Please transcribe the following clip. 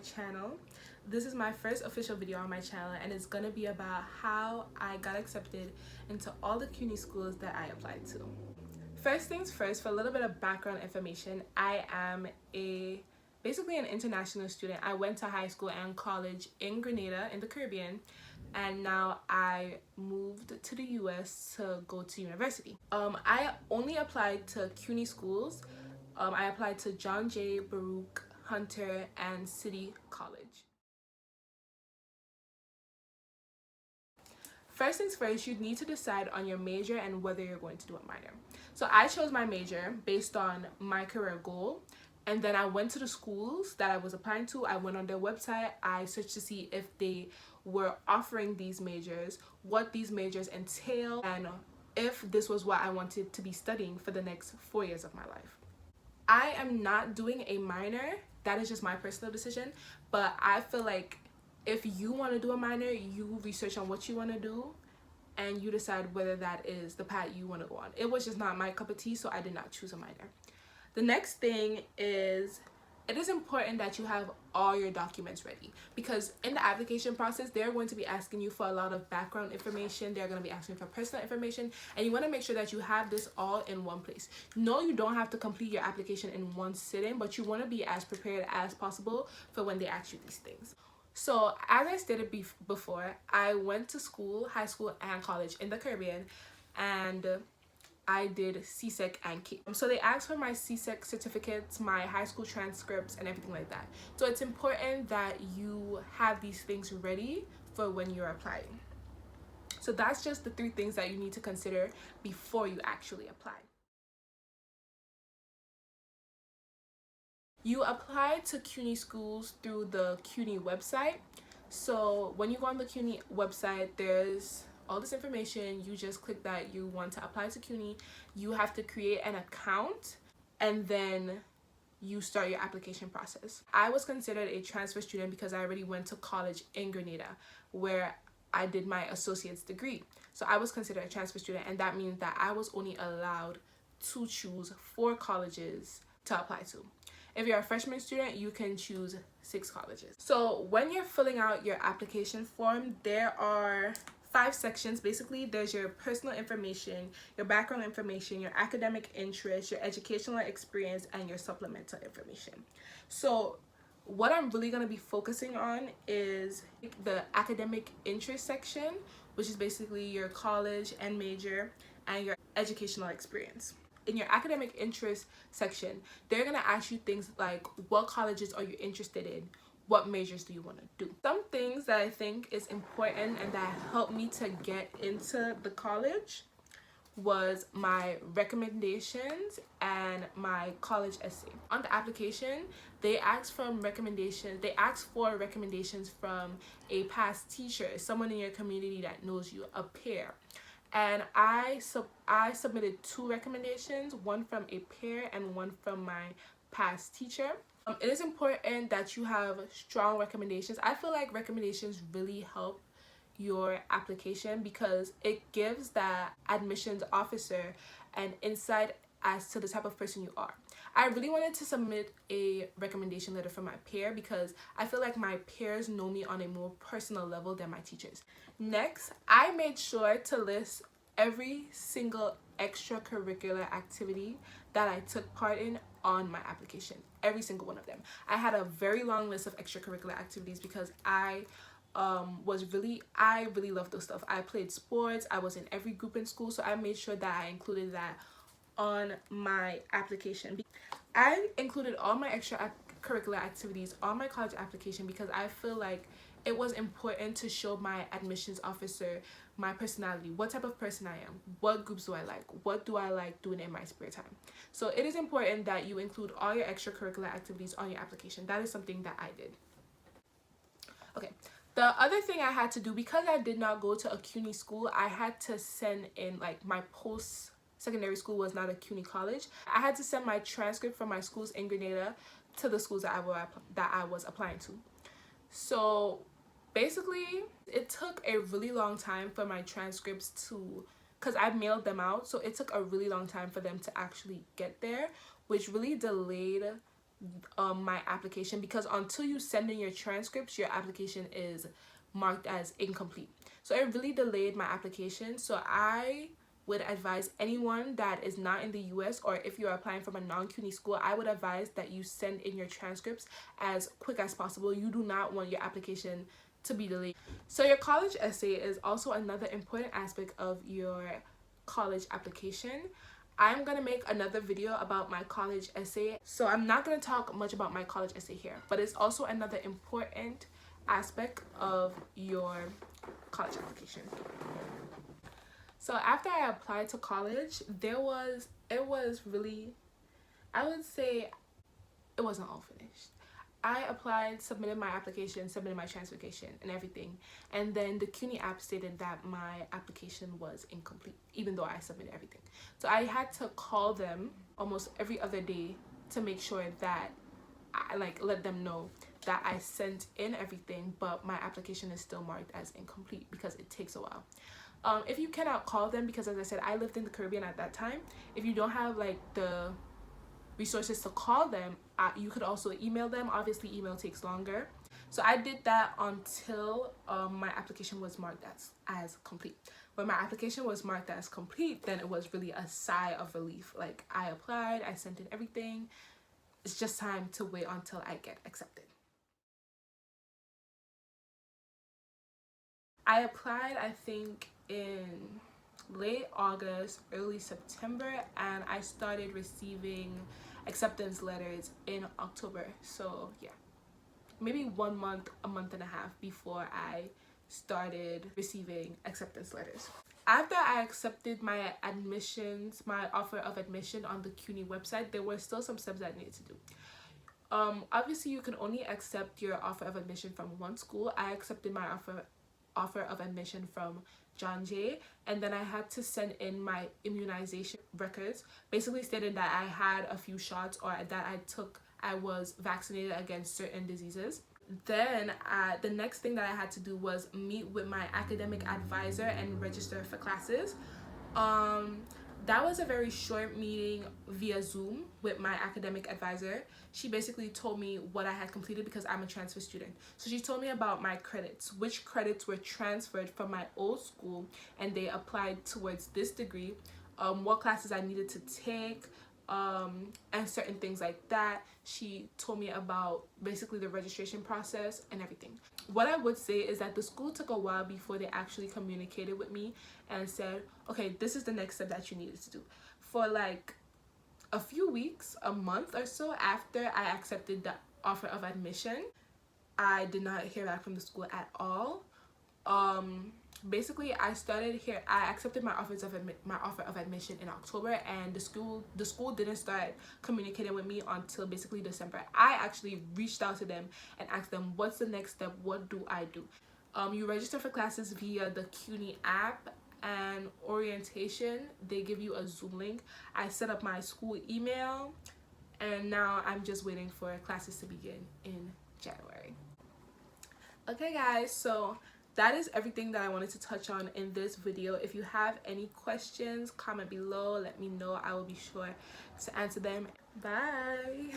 channel. This is my first official video on my channel, and it's gonna be about how I got accepted into all the CUNY schools that I applied to. First things first, for a little bit of background information, I am basically an international student. I went to high school and college in Grenada in the Caribbean, and now I moved to the US to go to university. I only applied to CUNY schools. I applied to John Jay, Baruch, Hunter, and City College. First things first, you need to decide on your major and whether you're going to do a minor. So I chose my major based on my career goal, and then I went to the schools that I was applying to. I went on their website, I searched to see if they were offering these majors, what these majors entail, and if this was what I wanted to be studying for the next 4 years of my life. I am not doing a minor, that is just my personal decision, but I feel like if you want to do a minor, you research on what you want to do and you decide whether that is the path you want to go on. It was just not my cup of tea, so I did not choose a minor. The next thing is, it is important that you have all your documents ready, because in the application process, they're going to be asking you for a lot of background information. They're going to be asking for personal information, and you want to make sure that you have this all in one place. No, you don't have to complete your application in one sitting, but you want to be as prepared as possible for when they ask you these things. So as I stated before, I went to school, high school and college in the Caribbean, and I did CSEC and CAPE. So they asked for my CSEC certificates, my high school transcripts, and everything like that. So it's important that you have these things ready for when you're applying. So that's just the 3 things that you need to consider before you actually apply. You apply to CUNY schools through the CUNY website. So when you go on the CUNY website, there's all this information. You just click that you want to apply to CUNY. You have to create an account, and then you start your application process. I was considered a transfer student because I already went to college in Grenada, where I did my associate's degree. So I was considered a transfer student, and that means that I was only allowed to choose 4 colleges to apply to. If you're a freshman student, you can choose 6 colleges. So when you're filling out your application form, there are 5 sections. Basically, there's your personal information, your background information, your academic interest, your educational experience, and your supplemental information. So what I'm really going to be focusing on is the academic interest section, which is basically your college and major and your educational experience. In your academic interest section, they're going to ask you things like, what colleges are you interested in? What majors do you want to do? Some things that I think is important and that helped me to get into the college was my recommendations and my college essay. On the application, they ask for recommendations from a past teacher, someone in your community that knows you, a peer. And I submitted 2 recommendations, one from a peer and one from my past teacher. It is important that you have strong recommendations. I feel like recommendations really help your application because it gives that admissions officer an insight as to the type of person you are. I really wanted to submit a recommendation letter from my peer because I feel like my peers know me on a more personal level than my teachers. Next, I made sure to list every single extracurricular activity that I took part in on my application. Every single one of them. I had a very long list of extracurricular activities because I really loved those stuff. I played sports, I was in every group in school, so I made sure that I included that on my application. I included all my extracurricular activities on my college application because I feel like it was important to show my admissions officer my personality, what type of person I am, what groups do I like, what do I like doing in my spare time. So it is important that you include all your extracurricular activities on your application. That is something that I did. Okay, the other thing I had to do, because I did not go to a CUNY school, I had to send in, like, my post-secondary school was not a CUNY college. I had to send my transcript from my schools in Grenada to the schools that I was applying to. So basically, it took a really long time for my transcripts because I mailed them out, so it took a really long time for them to actually get there, which really delayed my application, because until you send in your transcripts, your application is marked as incomplete. So it really delayed my application. So I would advise anyone that is not in the US, or if you're applying from a non-CUNY school, I would advise that you send in your transcripts as quick as possible. You do not want your application to be delayed. So your college essay is also another important aspect of your college application. I'm gonna make another video about my college essay, so I'm not gonna talk much about my college essay here, but it's also another important aspect of your college application. So after I applied to college, it was really, I would say it wasn't all finished. I applied, submitted my application, submitted my transcription and everything, and then the CUNY app stated that my application was incomplete, even though I submitted everything. So I had to call them almost every other day to make sure that I let them know that I sent in everything, but my application is still marked as incomplete because it takes a while. If you cannot call them, because as I said, I lived in the Caribbean at that time, if you don't have the resources to call them, you could also email them. Obviously email takes longer, so I did that until my application was marked as complete. When my application was marked as complete, then it was really a sigh of relief. Like, I applied, I sent in everything, it's just time to wait until I get accepted. I applied, I think, in late August, early September, and I started receiving acceptance letters in October. So yeah, maybe 1 month, a month and a half before I started receiving acceptance letters. After I accepted my admissions, my offer of admission on the CUNY website, there were still some steps that I needed to do. Obviously you can only accept your offer of admission from one school. I accepted my offer of admission from John Jay, and then I had to send in my immunization records, basically stating that I had a few shots, or that I was vaccinated against certain diseases. Then the next thing that I had to do was meet with my academic advisor and register for classes. That was a very short meeting via Zoom with my academic advisor. She basically told me what I had completed, because I'm a transfer student. So she told me about my credits, which credits were transferred from my old school and they applied towards this degree, what classes I needed to take, and certain things like that. She told me about basically the registration process and everything. What I would say is that the school took a while before they actually communicated with me and said, okay, this is the next step that you needed to do. For a few weeks, a month or so after I accepted the offer of admission, I did not hear back from the school at all. Basically I accepted my offer of admission in October, and the school didn't start communicating with me until basically December. I actually reached out to them and asked them, what's the next step, what do I do? You register for classes via the CUNY app, and orientation, they give you a Zoom link. I set up my school email, and now I'm just waiting for classes to begin in January. Okay guys, so that is everything that I wanted to touch on in this video. If you have any questions, comment below, let me know. I will be sure to answer them. Bye.